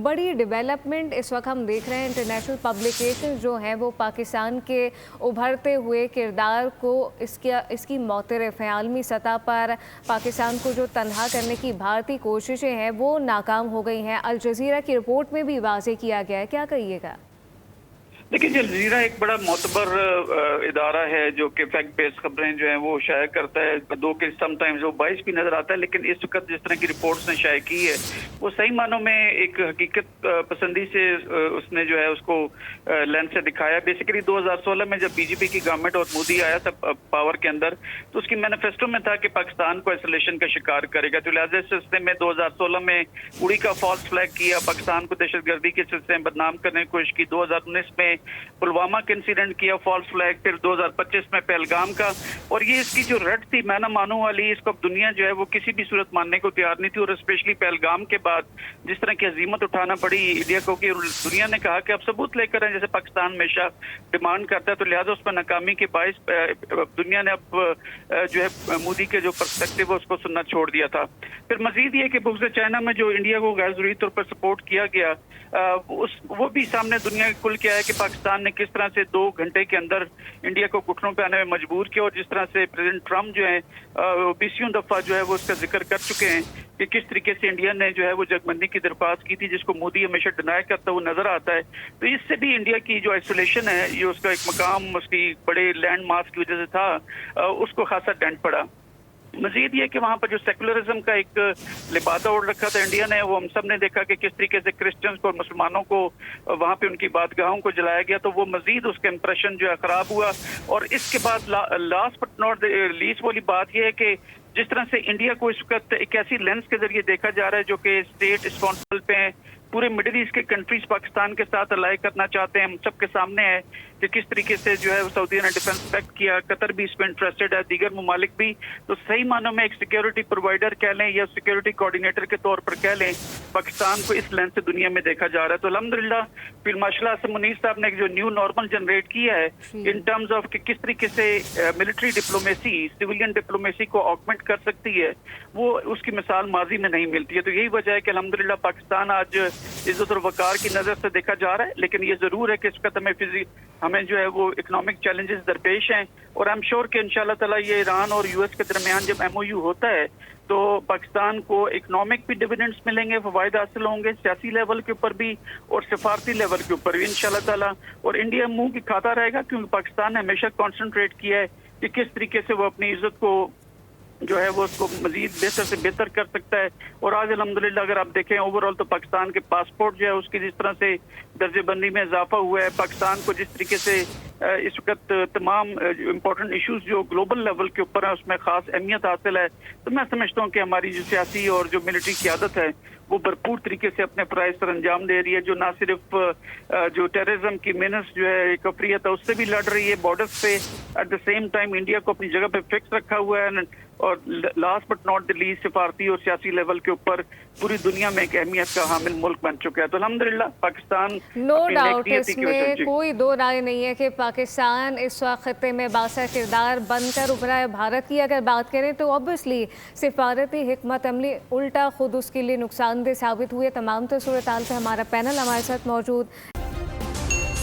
بڑی ڈیولپمنٹ اس وقت ہم دیکھ رہے ہیں، انٹرنیشنل پبلیکیشن جو ہیں وہ پاکستان کے ابھرتے ہوئے کردار کو اس کی معترف ہیں۔ عالمی سطح پر پاکستان کو جو تنہا کرنے کی بھارتی کوششیں ہیں وہ ناکام ہو گئی ہیں۔ الجزیرہ کی رپورٹ میں بھی واضح کیا گیا ہے، کیا کہیے گا؟ دیکھیں، الجزیرہ ایک بڑا معتبر ادارہ ہے جو کہ فیکٹ بیس خبریں جو ہیں وہ شائع کرتا ہے، دو کہ سم ٹائمز وہ باعث بھی نظر آتا ہے، لیکن اس وقت جس طرح کی رپورٹس نے شائع کی ہے وہ صحیح معنوں میں ایک حقیقت پسندی سے اس نے جو ہے اس کو لینس سے دکھایا۔ بیسیکلی 2016 میں جب بی جے پی کی گورنمنٹ اور مودی آیا تھا پاور کے اندر، تو اس کی مینیفیسٹو میں تھا کہ پاکستان کو آئسولیشن کا شکار کرے گا، تو لہٰذا اس سلسلے میں 2016 میں اڑی کا فالس فلیگ کیا، پاکستان کو دہشت گردی کے سلسلے میں بدنام کرنے کی کوشش کی، 2019 میں پلوامہ کا انسیڈنٹ کیا فالس فلیگ، پھر 2025 میں پہلگام کا، اور یہ اس کی جو رٹ تھی میں نہ مانوں والی، اس کو اب دنیا جو ہے وہ کسی بھی صورت ماننے کو تیار نہیں تھی، اور اسپیشلی پہلگام کے بعد جس طرح کی عزیمت اٹھانا پڑی انڈیا کو کہ دنیا نے کہا کہ اب ثبوت لے کر جیسے پاکستان ہمیشہ ڈیمانڈ کرتا ہے، تو لہٰذا اس پر ناکامی کے باعث دنیا نے اب جو ہے مودی کے جو پرسپیکٹو اس کو سننا چھوڑ دیا تھا۔ پھر مزید یہ کہ بغض چائنا میں جو انڈیا کو غیر ضروری طور پر سپورٹ کیا گیا، وہ بھی سامنے دنیا کھل کے آیا کہ پاکستان نے کس طرح سے 2 گھنٹے کے اندر انڈیا کو گھٹنوں پہ آنے میں مجبور کیا، اور جس طرح سے پریزیڈنٹ ٹرمپ جو ہے 20 دفعہ جو ہے وہ اس کا ذکر کر چکے ہیں کہ کس طریقے سے انڈیا نے جو ہے وہ جگبندی کی درخواست کی تھی، جس کو مودی ہمیشہ ڈینائی کرتا وہ نظر آتا ہے۔ تو اس سے بھی انڈیا کی جو آئسولیشن ہے، یہ اس کا ایک مقام اس کی بڑے لینڈ مارک کی وجہ سے تھا، اس کو خاصا ڈینٹ پڑا۔ مزید یہ کہ وہاں پر جو سیکولرزم کا ایک لبادہ اوڑھ رکھا تھا انڈیا نے، وہ ہم سب نے دیکھا کہ کس طریقے سے کرسچنز کو اور مسلمانوں کو وہاں پہ ان کی بادگاہوں کو جلایا گیا، تو وہ مزید اس کا امپریشن جو ہے خراب ہوا۔ اور اس کے بعد لاسٹ بٹ ناٹ لیسٹ والی بات یہ ہے کہ جس طرح سے انڈیا کو اس وقت ایک ایسی لینس کے ذریعے دیکھا جا رہا ہے جو کہ اسٹیٹ اسپانسبل پہ ہیں، پورے مڈل ایسٹ کے کنٹریز پاکستان کے ساتھ الائی کرنا چاہتے ہیں، ہم سب کے سامنے ہے کہ کس طریقے سے جو ہے سعودیہ نے ڈیفنس پیکٹ کیا، قطر بھی اس میں انٹرسٹڈ ہے، دیگر ممالک بھی، تو صحیح معنوں میں ایک سیکیورٹی پرووائڈر کہہ لیں یا سیکیورٹی کوآرڈینیٹر کے طور پر کہہ لیں، پاکستان کو اس لینس سے دنیا میں دیکھا جا رہا ہے۔ تو الحمدللہ پھر ماشاء اللہ سے منیر صاحب نے ایک جو نیو نارمل جنریٹ کیا ہے ان ٹرمز آف کہ کس طریقے سے ملٹری ڈپلومیسی سیویلین ڈپلومیسی کو آگمنٹ کر سکتی ہے، وہ اس کی مثال ماضی میں نہیں ملتی ہے۔ تو یہی وجہ ہے کہ الحمدللہ پاکستان آج عزت اور وقار کی نظر سے دیکھا جا رہا ہے، لیکن یہ ضرور ہے کہ اس کا ہمیں جو ہے وہ اکنامک چیلنجز درپیش ہیں، اور آئی ایم شیور کہ انشاءاللہ تعالیٰ یہ ایران اور یو ایس کے درمیان جب ایم او یو ہوتا ہے تو پاکستان کو اکنامک بھی ڈیویڈنڈز ملیں گے، فوائد حاصل ہوں گے، سیاسی لیول کے اوپر بھی اور سفارتی لیول کے اوپر بھی انشاءاللہ تعالیٰ، اور انڈیا منہ کی کھاتا رہے گا، کیونکہ پاکستان نے ہمیشہ کانسنٹریٹ کیا ہے کہ کس طریقے سے وہ اپنی عزت کو جو ہے وہ اس کو مزید بہتر سے بہتر کر سکتا ہے۔ اور آج الحمدللہ اگر آپ دیکھیں اوور آل تو پاکستان کے پاسپورٹ جو ہے اس کی جس طرح سے درجہ بندی میں اضافہ ہوا ہے، پاکستان کو جس طریقے سے اس وقت تمام امپورٹنٹ ایشوز جو گلوبل لیول کے اوپر ہیں اس میں خاص اہمیت حاصل ہے، تو میں سمجھتا ہوں کہ ہماری جو سیاسی اور جو ملٹری قیادت ہے وہ بھرپور طریقے سے اپنے فرائض سر انجام دے رہی ہے، جو نہ صرف جو ٹیررزم کی مینس جو ہے کفریت ہے اس سے بھی لڑ رہی ہے بارڈرز پہ، at the same time India کو اپنی جگہ پہ فکس رکھا ہوا ہے، اور last but not the least سفارتی اور سیاسی لیول کے اوپر پوری دنیا میں ایک اہمیت کا حامل ملک بن چکا ہے۔ تو الحمدللہ پاکستان نو ڈاؤٹ اس میں کوئی دو رائے نہیں ہے کہ پاکستان اس وقت خطے میں بااثر کردار بن کر ابھرا ہے۔ بھارت کی اگر بات کریں تو اوبویسلی سفارتی حکمت عملی الٹا خود اس کے لیے نقصان دہ ثابت ہوئے۔ تمام تو صورتحال پہ ہمارا پینل ہمارے ساتھ موجود۔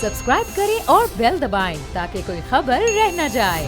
سبسکرائب کریں اور بیل دبائیں تاکہ کوئی خبر رہ نہ جائے۔